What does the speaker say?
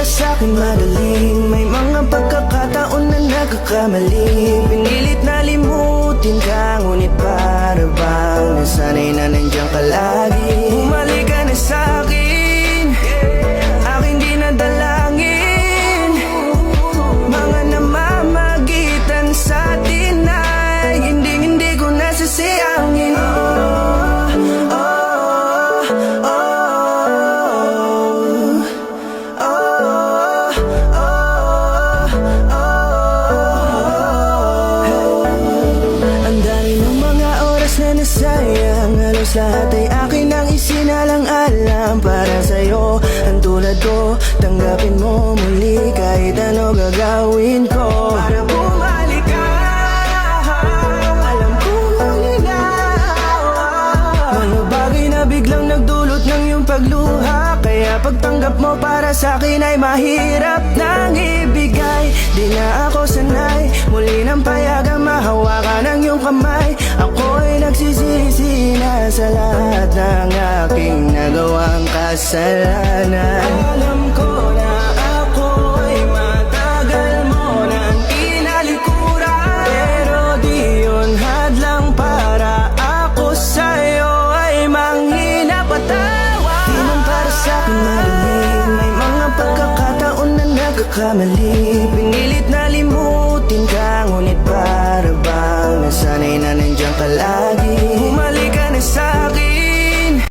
para sa'kin magaling. May mga pagkakataon na nagkakamali. Pinilit na limutin ka, ngunit para bang nasanay na nandiyan ka lagi. Bumalik ka na sa'kin, aking dinadalangin. Mga namamagitan sa'tin ay hindi ko nasasayangin. Sayang, halos lahat ay akin ang isinalang-alam para sa'yo. Ang tulad ko, tanggapin mo muli kahit ano gagawin ko para bumalik ka. Alam ko mangigaw, mga bagay na biglang nagdulot ng iyong pagluha. Kaya pagtanggap mo para sa'kin ay mahirap nang ibigay. Di na ako sanay, muli ng payagang mahawakan ang iyong kamay. Ako'y nagsisisi na sa lahat ng aking nagawang kasalanan. Alam ko na ako'y matagal mo nang kinalikuran, pero di yun hadlang para ako sa'yo ay manghina patawa. Di man para sa'kin marinig, may mga pagkakataon na nagkakamali. Pinilit na limutin ka, ngunit para bang nasanay na nandiyan ka lagi.